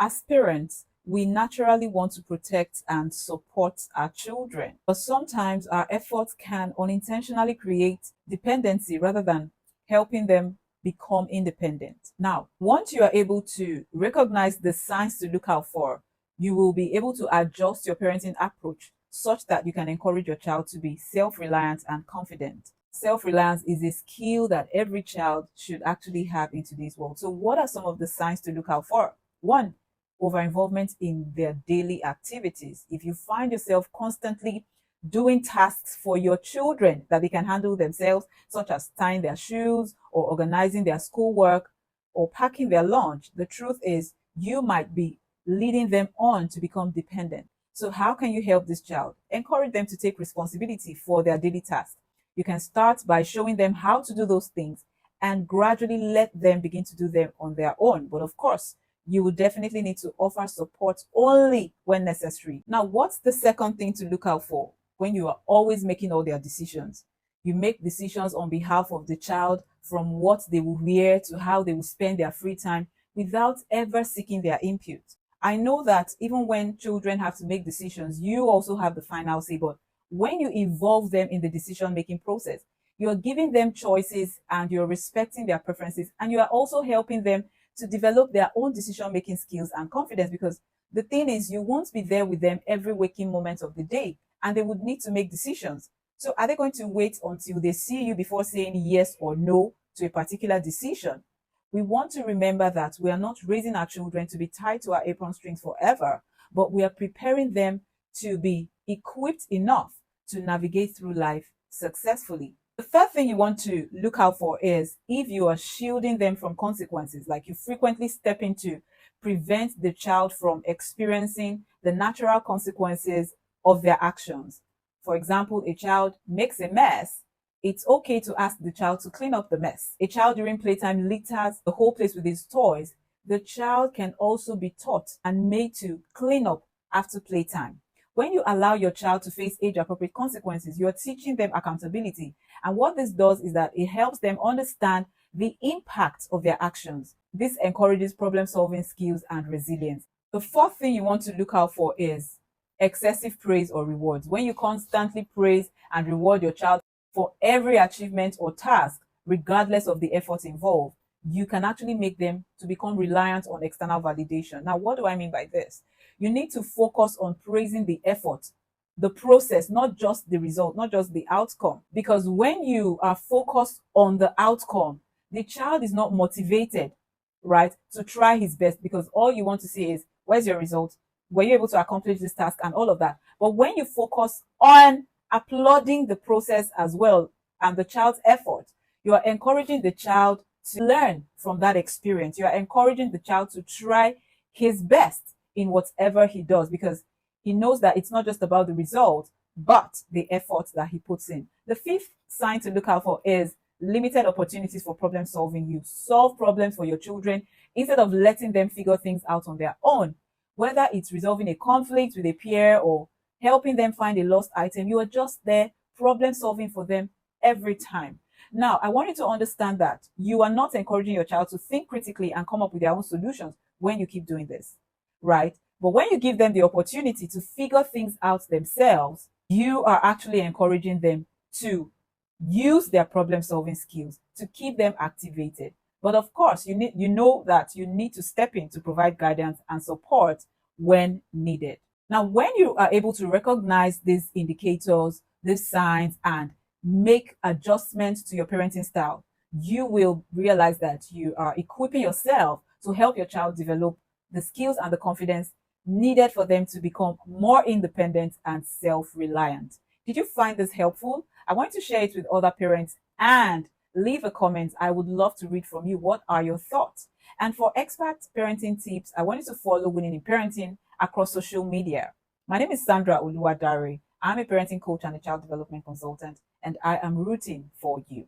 As parents, we naturally want to protect and support our children, but sometimes our efforts can unintentionally create dependency rather than helping them become independent. Now, once you are able to recognize the signs to look out for, you will be able to adjust your parenting approach such that you can encourage your child to be self-reliant and confident. Self-reliance is a skill that every child should actually have in today's world. So what are some of the signs to look out for? One, over-involvement in their daily activities. If you find yourself constantly doing tasks for your children that they can handle themselves, such as tying their shoes or organizing their schoolwork or packing their lunch, the truth is you might be leading them on to become dependent. So how can you help this child? Encourage them to take responsibility for their daily tasks. You can start by showing them how to do those things and gradually let them begin to do them on their own. But of course, you will definitely need to offer support only when necessary. Now, what's the second thing to look out for when you are always making all their decisions? You make decisions on behalf of the child, from what they will wear to how they will spend their free time, without ever seeking their input. I know that even when children have to make decisions, you also have the final say, but when you involve them in the decision-making process, you're giving them choices and you're respecting their preferences, and you are also helping them to develop their own decision-making skills and confidence, because the thing is, you won't be there with them every waking moment of the day, and they would need to make decisions. So are they going to wait until they see you before saying yes or no to a particular decision? We want to remember that we are not raising our children to be tied to our apron strings forever, but we are preparing them to be equipped enough to navigate through life successfully. The third thing you want to look out for is if you are shielding them from consequences, like you frequently step in to prevent the child from experiencing the natural consequences of their actions. For example, a child makes a mess. It's okay to ask the child to clean up the mess. A child during playtime litters the whole place with his toys. The child can also be taught and made to clean up after playtime. When you allow your child to face age-appropriate consequences, you're teaching them accountability. And what this does is that it helps them understand the impact of their actions. This encourages problem-solving skills and resilience. The fourth thing you want to look out for is excessive praise or rewards. When you constantly praise and reward your child for every achievement or task, regardless of the effort involved, you can actually make them to become reliant on external validation. Now, what do I mean by this? You need to focus on praising the effort, the process, not just the result, not just the outcome. Because when you are focused on the outcome, the child is not motivated, right, to try his best, because all you want to see is, where's your result? Were you able to accomplish this task and all of that? But when you focus on applauding the process as well and the child's effort, you are encouraging the child to learn from that experience. You are encouraging the child to try his best in whatever he does, because he knows that it's not just about the result, but the effort that he puts in. The fifth sign to look out for is limited opportunities for problem solving. You solve problems for your children instead of letting them figure things out on their own. Whether it's resolving a conflict with a peer or helping them find a lost item, you are just there problem solving for them every time. Now, I want you to understand that you are not encouraging your child to think critically and come up with their own solutions when you keep doing this, right? But when you give them the opportunity to figure things out themselves, you are actually encouraging them to use their problem solving skills to keep them activated. But of course, you know that you need to step in to provide guidance and support when needed. Now, when you are able to recognize these indicators, these signs, and make adjustments to your parenting style, you will realize that you are equipping yourself to help your child develop the skills and the confidence needed for them to become more independent and self-reliant. Did you find this helpful? I want to share it with other parents and leave a comment. I would love to read from you. What are your thoughts? And for expert parenting tips, I want you to follow Winning in Parenting across social media. My name is Sandra Oluwadare. I'm a parenting coach and a child development consultant, and I am rooting for you.